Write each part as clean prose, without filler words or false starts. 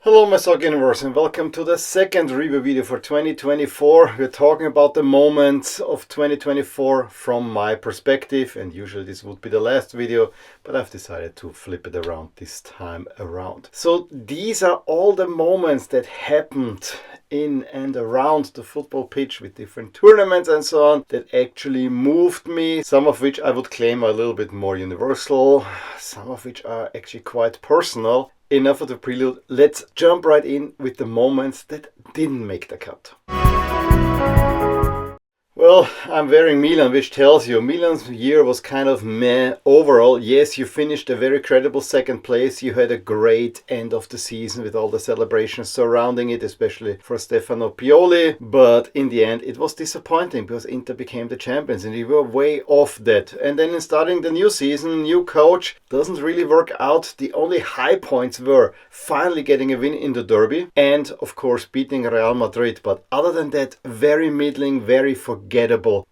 Hello my soccer universe and welcome to the second review video for 2024. We're talking about the moments of 2024 from my perspective, and usually this would be the last video, but I've decided to flip it around this time around. So these are all the moments that happened in and around the football pitch with different tournaments and so on that actually moved me, some of which I would claim are a little bit more universal, some of which are actually quite personal. Enough of the prelude, let's jump right in with the moments that didn't make the cut. Well, I'm wearing Milan, which tells you Milan's year was kind of meh overall. Yes, you finished a very credible second place. You had a great end of the season with all the celebrations surrounding it, especially for Stefano Pioli. But in the end, it was disappointing because Inter became the champions and you were way off that. And then in starting the new season, new coach, doesn't really work out. The only high points were finally getting a win in the derby and, of course, beating Real Madrid. But other than that, very middling, very forgettable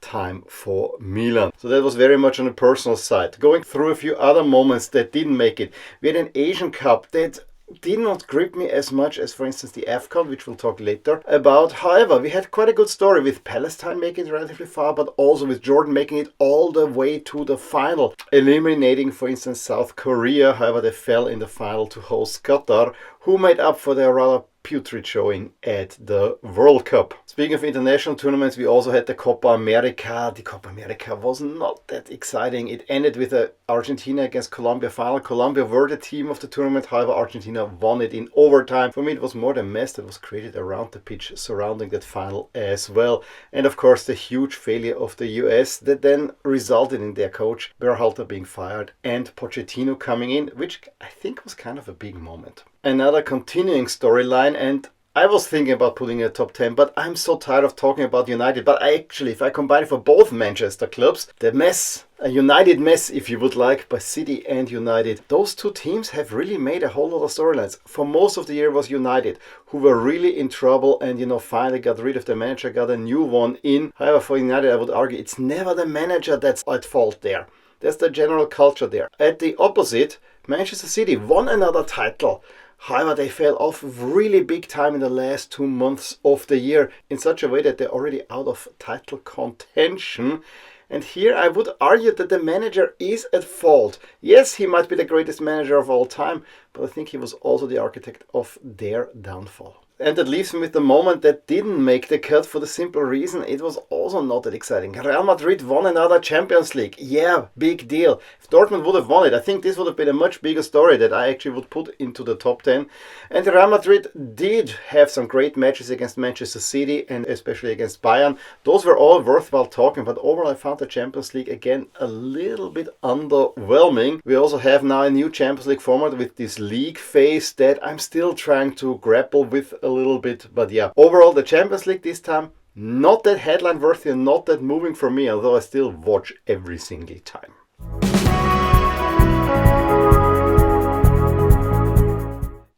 time for Milan. So that was very much on the personal side. Going through a few other moments that didn't make it. We had an Asian Cup that did not grip me as much as, for instance, the AFCON, which we'll talk later about. However, we had quite a good story with Palestine making it relatively far, but also with Jordan making it all the way to the final, eliminating, for instance, South Korea. However, they fell in the final to host Qatar, who made up for their rather putrid showing at the World Cup. Speaking of international tournaments, we also had the Copa America. The Copa America was not that exciting. It ended with a Argentina against Colombia final. Colombia were the team of the tournament. However, Argentina won it in overtime. For me, it was more the mess that was created around the pitch surrounding that final as well. And of course, the huge failure of the US that then resulted in their coach Berhalter being fired and Pochettino coming in, which I think was kind of a big moment. Another continuing storyline, and I was thinking about putting a top 10, but I'm so tired of talking about United. But if I combine it for both Manchester clubs, the mess, a United mess if you would like, by City and United, those two teams have really made a whole lot of storylines. For most of the year was United, who were really in trouble and finally got rid of the manager, got a new one in. However, for United, I would argue it's never the manager that's at fault there. That's the general culture there. At the opposite, Manchester City won another title. However, they fell off really big time in the last 2 months of the year in such a way that they're already out of title contention. And here I would argue that the manager is at fault. Yes, he might be the greatest manager of all time, but I think he was also the architect of their downfall. And that leaves me with the moment that didn't make the cut for the simple reason it was also not that exciting. Real Madrid won another Champions League. Yeah, big deal. If Dortmund would have won it, I think this would have been a much bigger story that I actually would put into the top 10. And Real Madrid did have some great matches against Manchester City and especially against Bayern. Those were all worthwhile talking, but overall I found the Champions League again a little bit underwhelming. We also have now a new Champions League format with this league phase that I'm still trying to grapple with a little bit, but yeah, overall the Champions League this time not that headline worthy and not that moving for me, although I still watch every single time.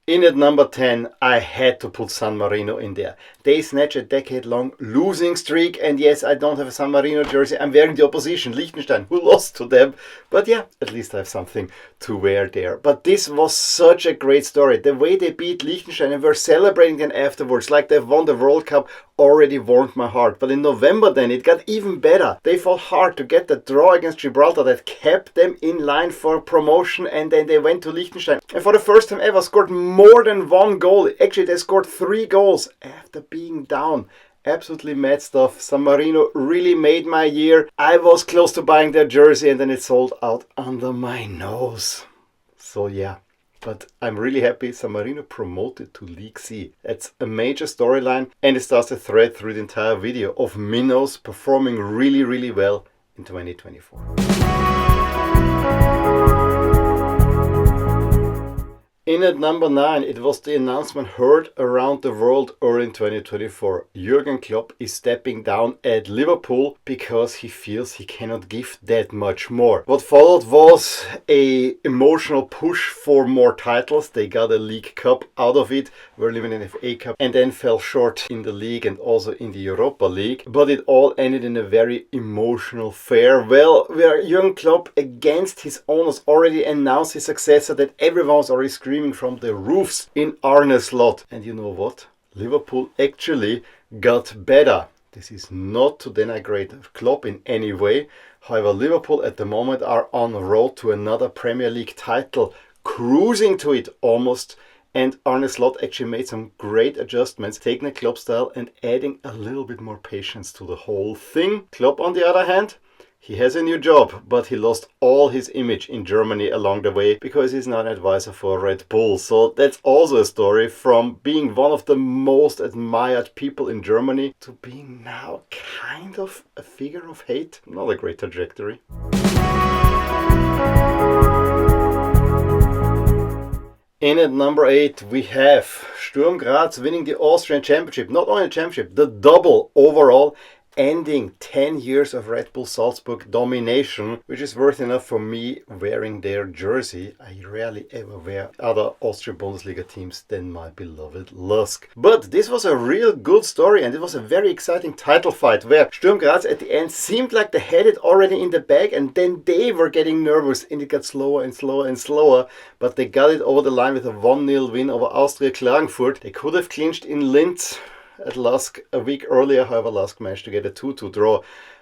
In at number 10, I had to put San Marino in there. They snatch a decade-long losing streak, and yes, I don't have a San Marino jersey. I'm wearing the opposition, Liechtenstein, who lost to them. But yeah, at least I have something to wear there. But this was such a great story. The way they beat Liechtenstein and were celebrating then afterwards, like they've won the World Cup, already warmed my heart. But in November then, it got even better. They fought hard to get the draw against Gibraltar that kept them in line for promotion, and then they went to Liechtenstein. And for the first time ever, scored more than one goal. Actually, they scored 3 goals after being down. Absolutely mad stuff. San Marino really made my year. I was close to buying their jersey and then it sold out under my nose. So yeah. But I'm really happy San Marino promoted to League C. That's a major storyline, and it starts a thread through the entire video of Minnows performing really, really well in 2024. In at number 9, it was the announcement heard around the world early in 2024. Jurgen Klopp is stepping down at Liverpool because he feels he cannot give that much more. What followed was an emotional push for more titles. They got a League Cup out of it, were living in an FA Cup, and then fell short in the league and also in the Europa League. But it all ended in a very emotional farewell, where Jurgen Klopp, against his owners, already announced his successor that everyone was already screaming screaming from the roofs in Arne Slot. And you know what? Liverpool actually got better. This is not to denigrate Klopp in any way. However, Liverpool at the moment are on the road to another Premier League title, cruising to it almost. And Arne Slot actually made some great adjustments, taking a Klopp style and adding a little bit more patience to the whole thing. Klopp, on the other hand, he has a new job, but he lost all his image in Germany along the way because he's now an advisor for Red Bull. So that's also a story from being one of the most admired people in Germany to being now kind of a figure of hate. Not a great trajectory. In at number 8, we have Sturm Graz winning the Austrian Championship. Not only the championship, the double overall, ending 10 years of Red Bull Salzburg domination, which is worth enough for me wearing their jersey. I rarely ever wear other Austrian Bundesliga teams than my beloved Lusk. But this was a real good story, and it was a very exciting title fight where Sturm Graz at the end seemed like they had it already in the bag, and then they were getting nervous and it got slower and slower and slower, but they got it over the line with a 1-0 win over Austria Klagenfurt. They could have clinched in Linz at Lusk a week earlier. However, Lusk managed to get a 2-2 draw.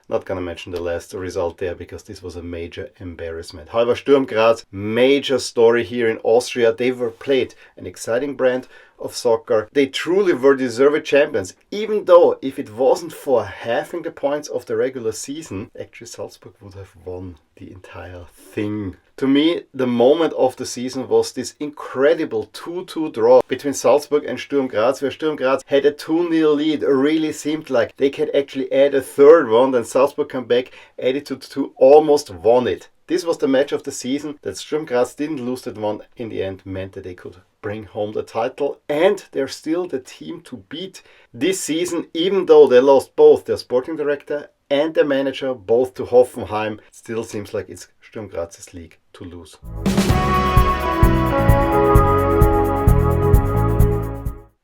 Not gonna mention the last result there because this was a major embarrassment. However, Sturm Graz, major story here in Austria. They were played an exciting brand of soccer. They truly were deserved champions, even though if it wasn't for halving the points of the regular season, actually Salzburg would have won the entire thing. To me, the moment of the season was this incredible 2-2 draw between Salzburg and Sturm Graz, where Sturm Graz had a 2-0 lead. It really seemed like they could actually add a third one, then Salzburg come back, added to 2, almost won it. This was the match of the season. That Sturm Graz didn't lose that one in the end meant that they could bring home the title, and they're still the team to beat this season, even though they lost both their sporting director and their manager, both to Hoffenheim. It still seems like it's Sturm Graz's league to lose.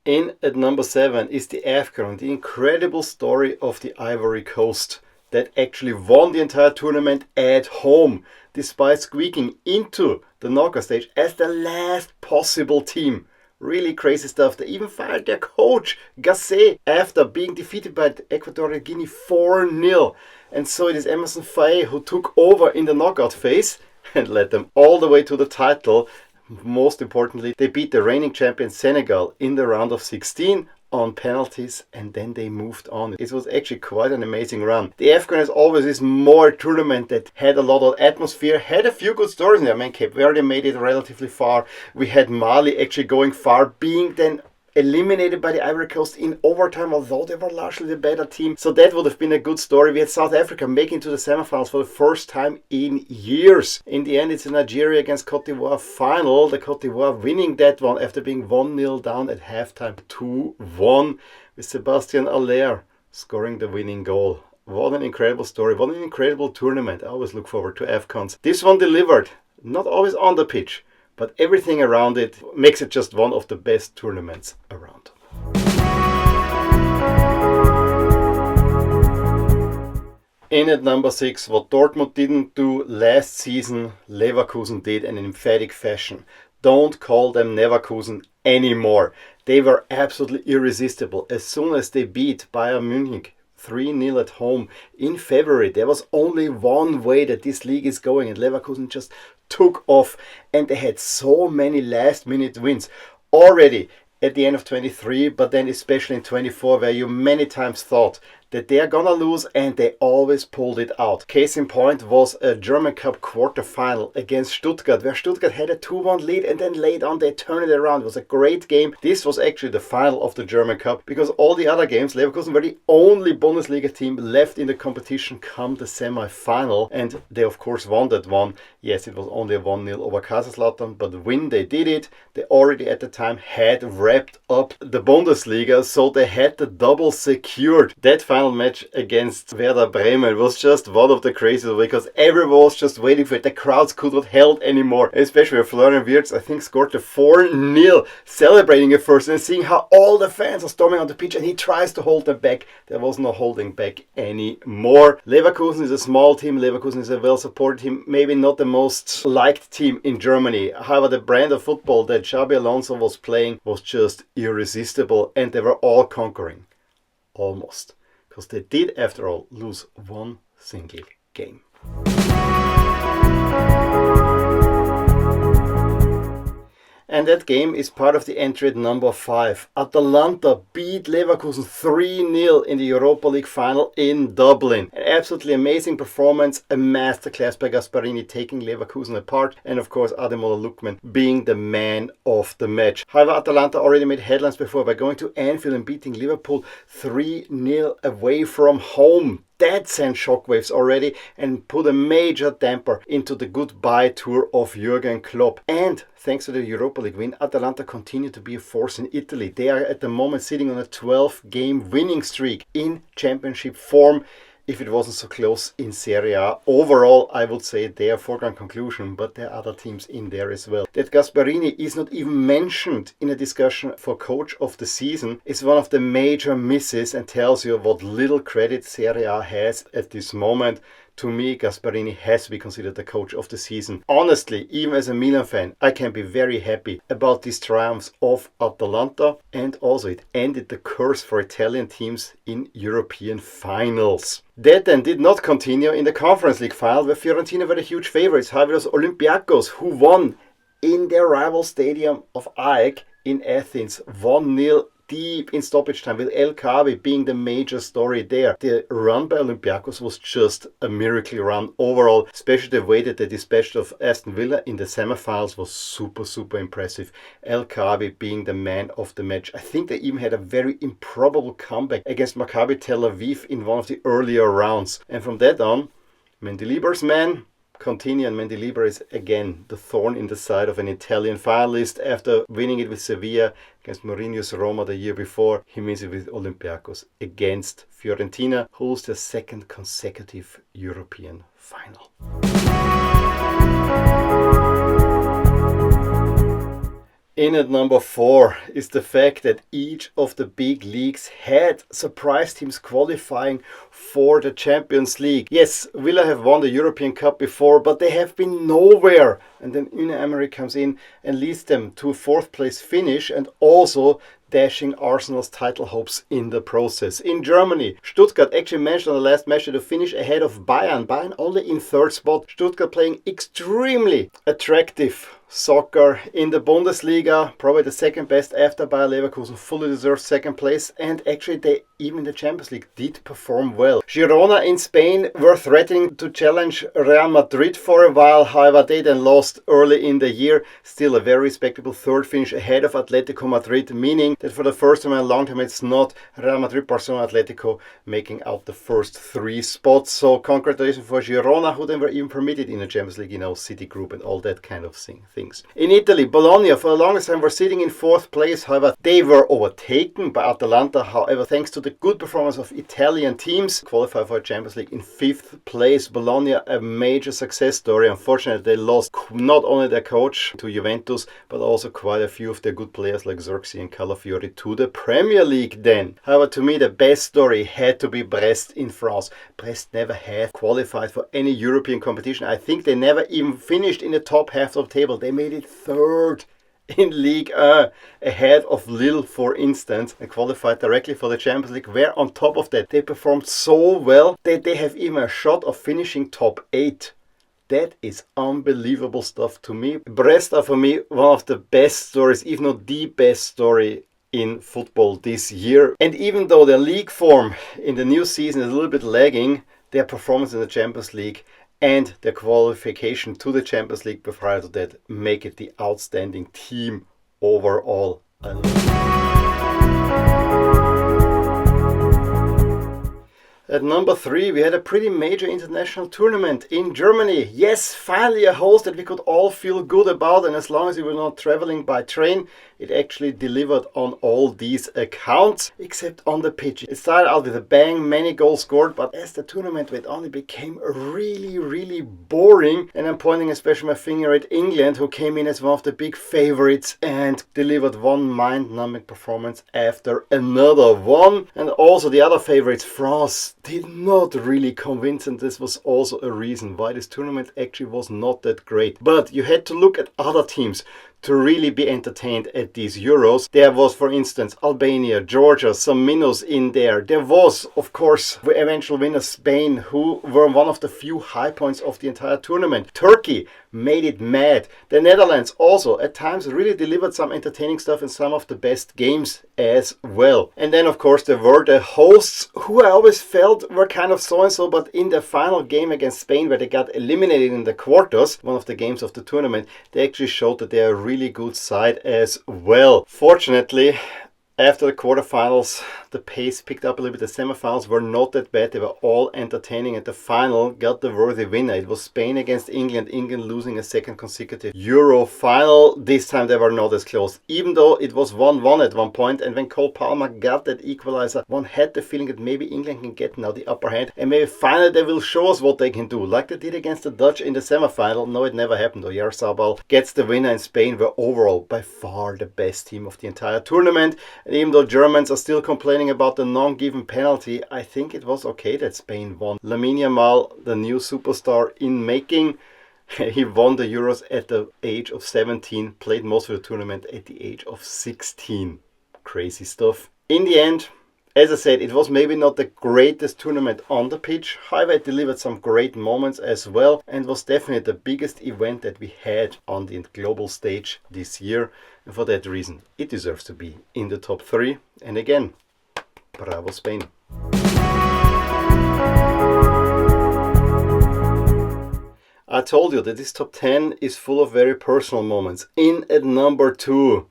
In at number 7 is the AFCON, the incredible story of the Ivory Coast that actually won the entire tournament at home, despite squeaking into the knockout stage as the last possible team. Really crazy stuff. They even fired their coach, Gasset, after being defeated by Equatorial Guinea 4-0. And so it is Emerson Faye who took over in the knockout phase and led them all the way to the title. Most importantly, they beat the reigning champion Senegal in the round of 16 on penalties, and then they moved on. It was actually quite an amazing run. The AFCON is always this more tournament that had a lot of atmosphere, had a few good stories in there. I mean, Cape Verde made it relatively far. We had Mali actually going far, being then eliminated by the Ivory Coast in overtime, although they were largely the better team. So that would have been a good story. We had South Africa making to the semifinals for the first time in years. In the end, it's a Nigeria against Cote d'Ivoire final. The Cote d'Ivoire winning that one after being 1-0 down at halftime, 2-1, with Sebastian Aller scoring the winning goal. What an incredible story. What an incredible tournament. I always look forward to AFCONs. This one delivered. Not always on the pitch, but everything around it makes it just one of the best tournaments around. In at number 6, what Dortmund didn't do last season, Leverkusen did in an emphatic fashion. Don't call them Leverkusen anymore. They were absolutely irresistible. As soon as they beat Bayern Munich 3-0 at home in February, there was only one way that this league is going, and Leverkusen just took off, and they had so many last minute wins already at the end of 23, but then especially in 24, where you many times thought that they are gonna lose, and they always pulled it out. Case in point was a German Cup quarter-final against Stuttgart, where Stuttgart had a 2-1 lead, and then later on they turned it around. It was a great game. This was actually the final of the German Cup, because all the other games, Leverkusen were the only Bundesliga team left in the competition come the semi-final, and they of course won that one. Yes, it was only a 1-0 over Kaiserslautern, but when they did it, they already at the time had wrapped up the Bundesliga, so they had the double secured. That final final match against Werder Bremen was just one of the craziest because everyone was just waiting for it. The crowds could not hold anymore, especially when Florian Wirtz, I think, scored the 4-0, celebrating it first and seeing how all the fans are storming on the pitch and he tries to hold them back. There was no holding back anymore. Leverkusen is a small team. Leverkusen is a well-supported team, maybe not the most liked team in Germany. However, the brand of football that Xabi Alonso was playing was just irresistible, and they were all conquering. Almost. Because they did, after all, lose one single game. And that game is part of the entry at number 5. Atalanta beat Leverkusen 3-0 in the Europa League final in Dublin. An absolutely amazing performance, a masterclass by Gasparini taking Leverkusen apart, and of course Ademola Lookman being the man of the match. However, Atalanta already made headlines before by going to Anfield and beating Liverpool 3-0 away from home. That sent shockwaves already and put a major damper into the goodbye tour of Jurgen Klopp. And thanks to the Europa League win, Atalanta continue to be a force in Italy. They are at the moment sitting on a 12-game winning streak in championship form. If it wasn't so close in Serie A. Overall, I would say they are a foregone conclusion, but there are other teams in there as well. That Gasparini is not even mentioned in a discussion for coach of the season is one of the major misses and tells you what little credit Serie A has at this moment. To me, Gasparini has to be considered the coach of the season. Honestly, even as a Milan fan, I can be very happy about these triumphs of Atalanta, and also it ended the curse for Italian teams in European finals. That then did not continue in the Conference League final, where Fiorentina were the huge favorites. However, it was Olympiacos who won in their rival stadium of AEK in Athens, 1-0. Deep in stoppage time, with El Kaabi being the major story there. The run by Olympiacos was just a miracle run overall, especially the way that they dispatched of Aston Villa in the semifinals was super impressive. El Kaabi being the man of the match. I think they even had a very improbable comeback against Maccabi Tel Aviv in one of the earlier rounds. And from that on, Mendilibar's man continue, and Mendilibar is again the thorn in the side of an Italian finalist. After winning it with Sevilla against Mourinho's Roma the year before, he wins it with Olympiacos against Fiorentina, holds their second consecutive European final. In at number 4 is the fact that each of the big leagues had surprise teams qualifying for the Champions League. Yes, Villa have won the European Cup before, but they have been nowhere. And then Unai Emery comes in and leads them to a 4th place finish and also dashing Arsenal's title hopes in the process. In Germany, Stuttgart actually managed on the last match to finish ahead of Bayern. Bayern only in 3rd spot. Stuttgart playing extremely attractive soccer in the Bundesliga, probably the second best after Bayer Leverkusen, fully deserved 2nd place, and actually they even in the Champions League did perform well. Girona in Spain were threatening to challenge Real Madrid for a while, however they then lost early in the year. Still a very respectable 3rd finish ahead of Atletico Madrid, meaning that for the first time in a long time it's not Real Madrid, Barcelona, Atletico making out the first 3 spots. So congratulations for Girona, who then were even permitted in the Champions League, City Group and all that kind of things. In Italy, Bologna for the longest time were sitting in 4th place. However, they were overtaken by Atalanta. However, thanks to the good performance of Italian teams, qualified for the Champions League in 5th place. Bologna, a major success story. Unfortunately, they lost not only their coach to Juventus, but also quite a few of their good players like Xerxes and Calafiori to the Premier League then. However, to me, the best story had to be Brest in France. Brest never have qualified for any European competition. I think they never even finished in the top half of the table. They made it 3rd in Ligue 1, ahead of Lille, for instance, and qualified directly for the Champions League, where on top of that they performed so well that they have even a shot of finishing top 8. That is unbelievable stuff to me. Brest are for me one of the best stories, if not the best story in football this year. And even though their league form in the new season is a little bit lagging, their performance in the Champions League and their qualification to the Champions League prior to that make it the outstanding team overall. At number 3, we had a pretty major international tournament in Germany. Yes, finally a host that we could all feel good about, and as long as we were not traveling by train, it actually delivered on all these accounts, except on the pitch. It started out with a bang, many goals scored, but as the tournament went on, it became really boring. And I'm pointing especially my finger at England, who came in as one of the big favorites and delivered one mind-numbing performance after another one. And also the other favorites, France, did not really convince, and this was also a reason why this tournament actually was not that great. But you had to look at other teams to really be entertained at these Euros. There was, for instance, Albania, Georgia, some Minnows in there. There was, of course, the eventual winner Spain, who were one of the few high points of the entire tournament. Turkey made it mad. The Netherlands also at times really delivered some entertaining stuff in some of the best games as well. And then, of course, there were the hosts, who I always felt were kind of so-and-so, but in the final game against Spain, where they got eliminated in the quarters, one of the games of the tournament, they actually showed that they are a really good side as well. Fortunately, after the quarterfinals, the pace picked up a little bit. The semifinals were not that bad. They were all entertaining, and the final got the worthy winner. It was Spain against England. England losing a second consecutive Euro final. This time they were not as close, even though it was 1-1 at one point. And when Cole Palmer got that equalizer, one had the feeling that maybe England can get now the upper hand, and maybe finally they will show us what they can do, like they did against the Dutch in the semifinal. No, it never happened. Oyarzabal gets the winner, and Spain were overall by far the best team of the entire tournament. And even though Germans are still complaining about the non-given penalty, I think it was okay that Spain won. Lamine Yamal, the new superstar in making, he won the Euros at the age of 17, played most of the tournament at the age of 16. Crazy stuff. In the end, as I said, it was maybe not the greatest tournament on the pitch. However, it delivered some great moments as well, and was definitely the biggest event that we had on the global stage this year. And for that reason, it deserves to be in the top 3. And again, bravo Spain. I told you that this top 10 is full of very personal moments. In at number 2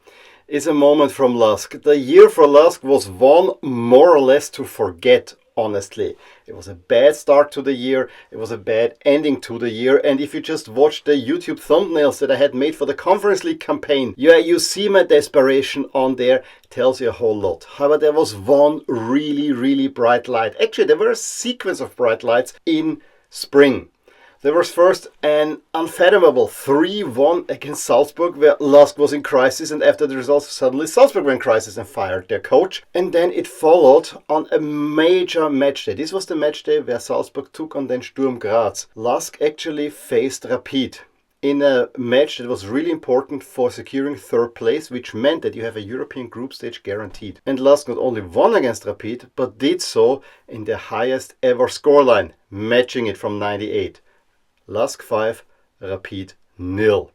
is a moment from Lusk. The year for Lusk was one more or less to forget, honestly. It was a bad start to the year, it was a bad ending to the year, and if you just watch the YouTube thumbnails that I had made for the Conference League campaign, yeah, you see my desperation on there. It tells you a whole lot. However, there was one really bright light. Actually, there were a sequence of bright lights in spring. There was first an unfathomable 3-1 against Salzburg, where Lusk was in crisis, and after the results, suddenly Salzburg were in crisis and fired their coach. And then it followed on a major match day. This was the match day where Salzburg took on then Sturm Graz. Lusk actually faced Rapid in a match that was really important for securing third place, which meant that you have a European group stage guaranteed. And Lusk not only won against Rapid, but did so in their highest ever scoreline, matching it from 98. Lusk 5, Rapid 0.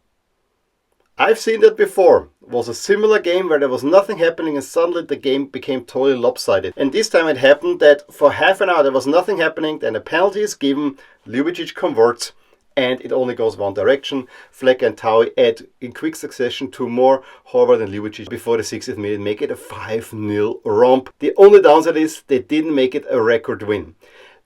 I've seen that before. It was a similar game where there was nothing happening and suddenly the game became totally lopsided. And this time it happened that for half an hour there was nothing happening, then a penalty is given, Ljubicic converts, and it only goes one direction. Fleck and Taui add in quick succession 2 more. Horvath and Ljubicic before the 60th minute make it a 5-0 romp. The only downside is they didn't make it a record win.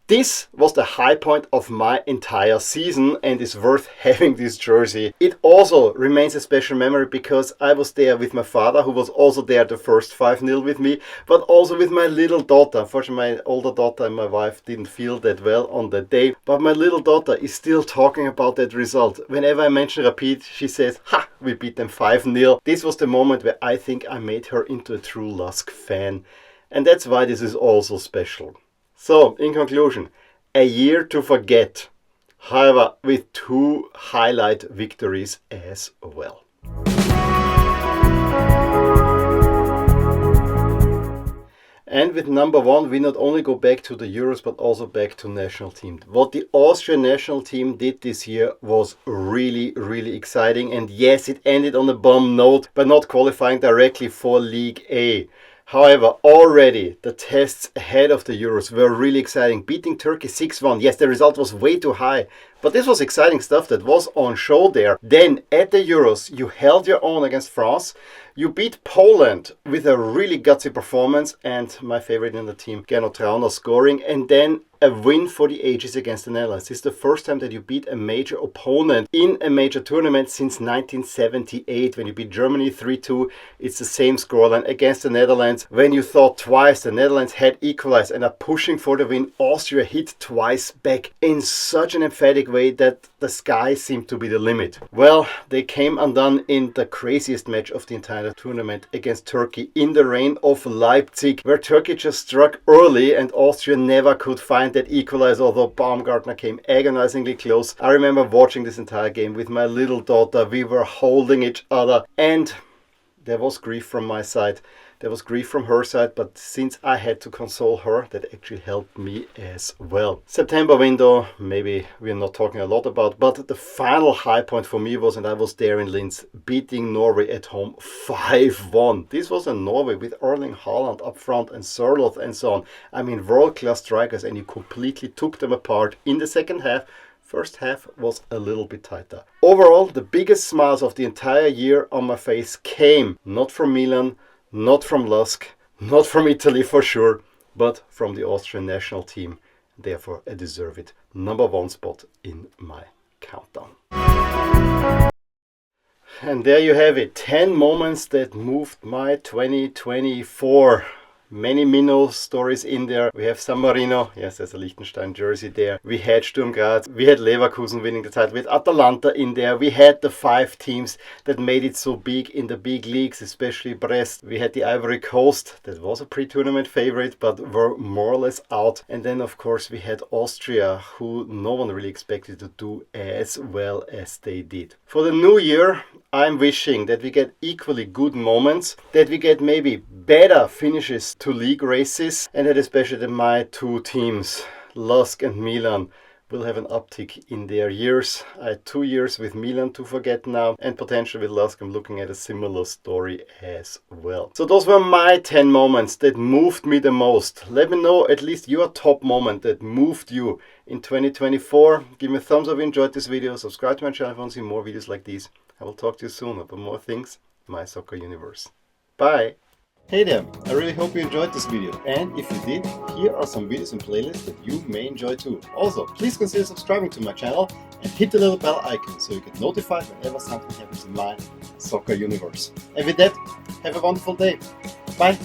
This was the high point of my entire season and is worth having this jersey. It also remains a special memory because I was there with my father, who was also there at the first 5-0 with me, but also with my little daughter. Unfortunately, my older daughter and my wife didn't feel that well on that day, but my little daughter is still talking about that result. Whenever I mention Rapid, she says, "Ha, we beat them 5-0. This was the moment where I think I made her into a true Lusk fan. And that's why this is also special. So, in conclusion, a year to forget, however, with 2 highlight victories as well. And with number 1, we not only go back to the Euros, but also back to national team. What the Austrian national team did this year was really exciting. And yes, it ended on a bomb note by not qualifying directly for League A. However, already the tests ahead of the Euros were really exciting. Beating Turkey 6-1. Yes, the result was way too high, But this was exciting stuff that was on show there. Then at the Euros, you held your own against France. You beat Poland with a really gutsy performance, and my favorite in the team, Gernot Trauner, scoring, and then a win for the ages against the Netherlands. This is the first time that you beat a major opponent in a major tournament since 1978. When you beat Germany 3-2, it's the same scoreline against the Netherlands. When you thought twice the Netherlands had equalized and are pushing for the win, Austria hit twice back in such an emphatic way that the sky seemed to be the limit. Well, they came undone in the craziest match of the entire tournament against Turkey in the rain of Leipzig, where Turkey just struck early and Austria never could find that equalizer, although Baumgartner came agonizingly close. I remember watching this entire game with my little daughter. We were holding each other, and there was grief from my side. There was grief from her side, but since I had to console her, that actually helped me as well. September window, maybe we're not talking a lot about, but the final high point for me was, and I was there in Linz, beating Norway at home 5-1. This was in Norway with Erling Haaland up front and Sørloth and so on. I mean, world-class strikers, and you completely took them apart in the second half. First half was a little bit tighter. Overall, the biggest smiles of the entire year on my face came not from Milan, not from Lusk, not from Italy for sure, but from the Austrian national team. Therefore, a deserved #1 spot in my countdown. And there you have it, 10 moments that moved my 2024. Many Minnows stories in there. We have San Marino, yes, there's a Liechtenstein jersey there. We had Sturm Graz, we had Leverkusen winning the title, with Atalanta in there. We had the 5 teams that made it so big in the big leagues, especially Brest. We had the Ivory Coast, that was a pre-tournament favorite, but were more or less out. And then of course we had Austria, who no one really expected to do as well as they did. For the new year, I'm wishing that we get equally good moments, that we get maybe better finishes to league races, and that especially that my 2 teams, Lusk and Milan, will have an uptick in their years. I had 2 years with Milan to forget now, and potentially with Lusk I'm looking at a similar story as well. So those were my 10 moments that moved me the most. Let me know at least your top moment that moved you in 2024. Give me a thumbs up if you enjoyed this video, subscribe to my channel if you want to see more videos like these. I will talk to you soon about more things in my soccer universe. Bye! Hey there, I really hope you enjoyed this video, and if you did, here are some videos and playlists that you may enjoy too. Also, please consider subscribing to my channel and hit the little bell icon so you get notified whenever something happens in my soccer universe. And with that, have a wonderful day. Bye!